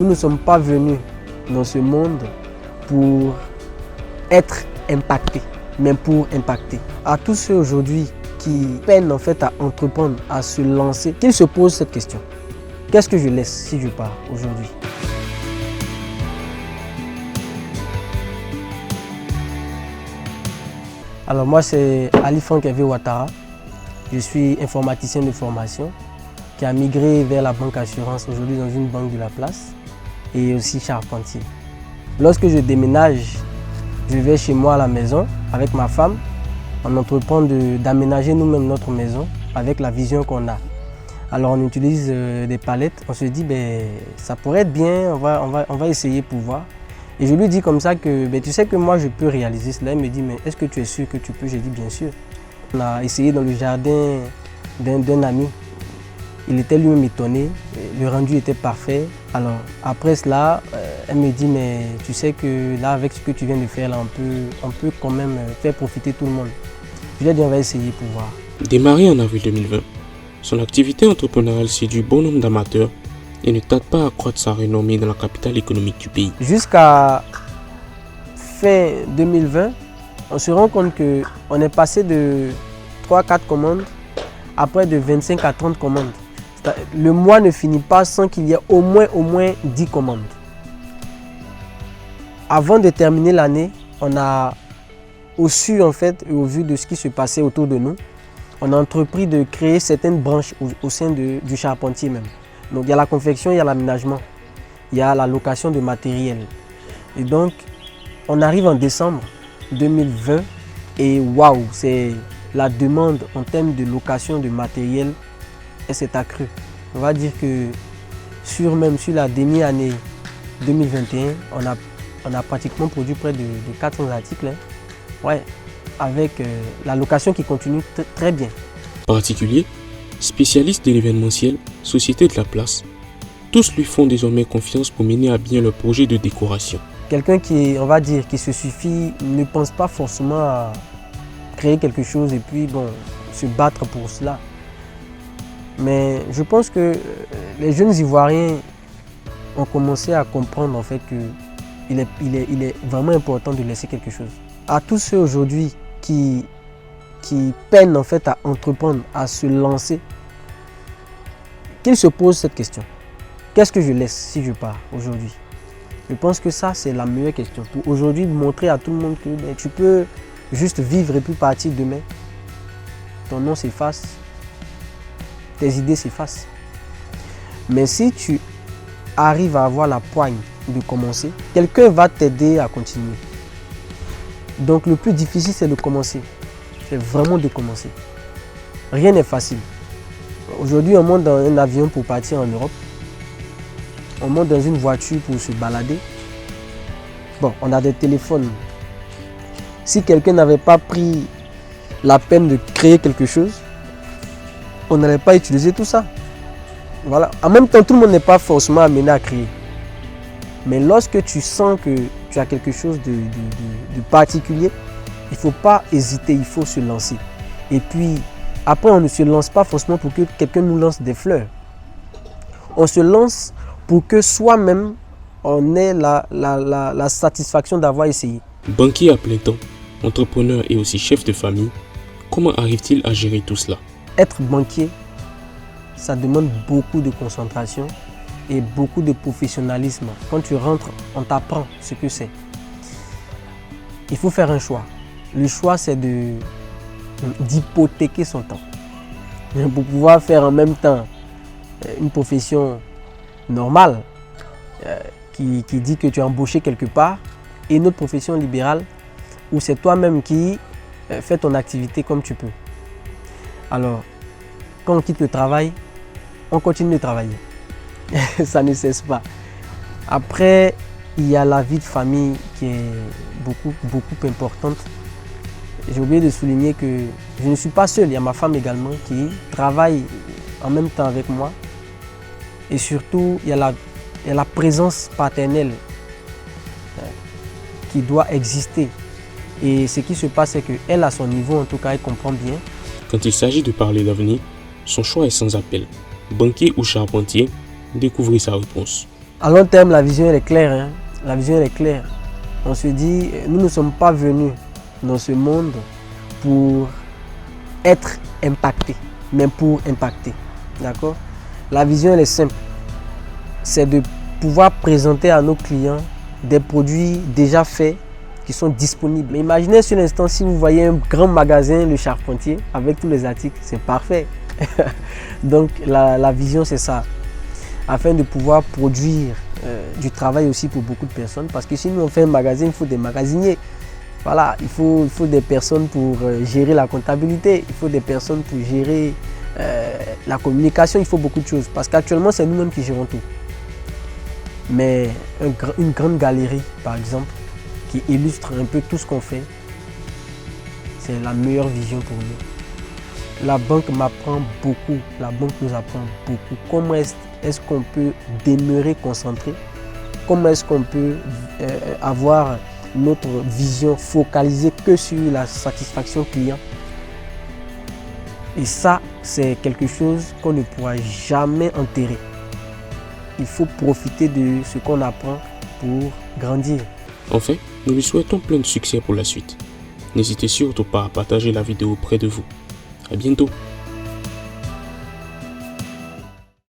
Nous ne sommes pas venus dans ce monde pour être impactés, mais pour impacter. À tous ceux aujourd'hui qui peinent en fait à entreprendre, à se lancer, qu'ils se posent cette question. Qu'est-ce que je laisse si je pars aujourd'hui? Alors moi c'est Ali Franck Hervé Ouattara. Je suis informaticien de formation qui a migré vers la banque assurance aujourd'hui dans une banque de la place et aussi charpentier. Lorsque je déménage, je vais chez moi à la maison avec ma femme. On entreprend d'aménager nous-mêmes notre maison avec la vision qu'on a. Alors on utilise des palettes, on se dit ça pourrait être bien, on va essayer pour voir. Et je lui dis comme ça que tu sais que moi je peux réaliser cela. Il me dit mais est-ce que tu es sûr que tu peux? J'ai dit bien sûr. On a essayé dans le jardin d'un ami. Il était lui-même étonné, le rendu était parfait. Alors après cela, elle me dit mais tu sais que là avec ce que tu viens de faire là, on peut quand même faire profiter tout le monde. Je lui ai dit on va essayer pour voir. Démarré en avril 2020, son activité entrepreneuriale séduit bon nombre d'amateurs et ne tarde pas à accroître sa renommée dans la capitale économique du pays. Jusqu'à fin 2020, on se rend compte qu'on est passé de 3-4 commandes à près de 25 à 30 commandes. Le mois ne finit pas sans qu'il y ait au moins 10 commandes. Avant de terminer l'année, on a su en fait, au vu de ce qui se passait autour de nous, on a entrepris de créer certaines branches au sein du charpentier même. Donc il y a la confection, il y a l'aménagement, il y a la location de matériel. Et donc on arrive en décembre 2020 et waouh, c'est la demande en termes de location de matériel, elle s'est accrue. On va dire que sur la demi-année 2021, on a pratiquement produit près de 400 articles. Ouais, avec la location qui continue très bien. Particulier, spécialiste de l'événementiel, société de la place, tous lui font désormais confiance pour mener à bien leur projet de décoration. Quelqu'un qui, on va dire, qui se suffit, ne pense pas forcément à créer quelque chose et puis se battre pour cela. Mais je pense que les jeunes Ivoiriens ont commencé à comprendre en fait qu'il est vraiment important de laisser quelque chose. À tous ceux aujourd'hui qui peinent en fait à entreprendre, à se lancer, qu'ils se posent cette question. Qu'est-ce que je laisse si je pars aujourd'hui? Je pense que ça c'est la meilleure question. Pour aujourd'hui montrer à tout le monde que tu peux juste vivre et puis partir demain. Ton nom s'efface, tes idées s'effacent. Mais si tu arrives à avoir la poigne de commencer, quelqu'un va t'aider à continuer. Donc le plus difficile c'est de commencer. C'est vraiment de commencer. Rien n'est facile. Aujourd'hui on monte dans un avion pour partir en Europe. On monte dans une voiture pour se balader. Bon, on a des téléphones. Si quelqu'un n'avait pas pris la peine de créer quelque chose, on n'allait pas utiliser tout ça. Voilà. En même temps, tout le monde n'est pas forcément amené à créer. Mais lorsque tu sens que tu as quelque chose de particulier, il ne faut pas hésiter, il faut se lancer. Et puis, après, on ne se lance pas forcément pour que quelqu'un nous lance des fleurs. On se lance pour que soi-même, on ait la satisfaction d'avoir essayé. Banquier à plein temps, entrepreneur et aussi chef de famille, comment arrive-t-il à gérer tout cela? Être banquier, ça demande beaucoup de concentration et beaucoup de professionnalisme. Quand tu rentres, on t'apprend ce que c'est. Il faut faire un choix. Le choix, c'est d'hypothéquer son temps. Pour pouvoir faire en même temps une profession normale qui dit que tu es embauché quelque part et une autre profession libérale où c'est toi-même qui fais ton activité comme tu peux. Alors, quand on quitte le travail, on continue de travailler. Ça ne cesse pas. Après, il y a la vie de famille qui est beaucoup importante. J'ai oublié de souligner que je ne suis pas seul. Il y a ma femme également qui travaille en même temps avec moi. Et surtout, il y a la présence paternelle qui doit exister. Et ce qui se passe, c'est qu'elle, à son niveau, en tout cas, elle comprend bien. Quand il s'agit de parler d'avenir, son choix est sans appel. Banquier ou charpentier, découvrez sa réponse. À long terme, la vision elle est claire. Hein. La vision elle est claire. On se dit, nous ne sommes pas venus dans ce monde pour être impactés, mais pour impacter. D'accord? La vision elle est simple. C'est de pouvoir présenter à nos clients des produits déjà faits qui sont disponibles. Mais imaginez sur l'instant si vous voyez un grand magasin, le Charpentier, avec tous les articles, c'est parfait. Donc la vision c'est ça, afin de pouvoir produire du travail aussi pour beaucoup de personnes, parce que si nous on fait un magasin, il faut des magasiniers. Voilà, il faut des personnes pour gérer la comptabilité, il faut des personnes pour gérer la communication, il faut beaucoup de choses, parce qu'actuellement c'est nous-mêmes qui gérons tout. Mais une grande galerie, par exemple, qui illustre un peu tout ce qu'on fait, c'est la meilleure vision pour nous. La banque m'apprend beaucoup, la banque nous apprend beaucoup. Comment est-ce qu'on peut demeurer concentré? Comment est-ce qu'on peut avoir notre vision focalisée que sur la satisfaction client? Et ça, c'est quelque chose qu'on ne pourra jamais enterrer. Il faut profiter de ce qu'on apprend pour grandir. Enfin, nous lui souhaitons plein de succès pour la suite. N'hésitez surtout pas à partager la vidéo auprès de vous. À bientôt.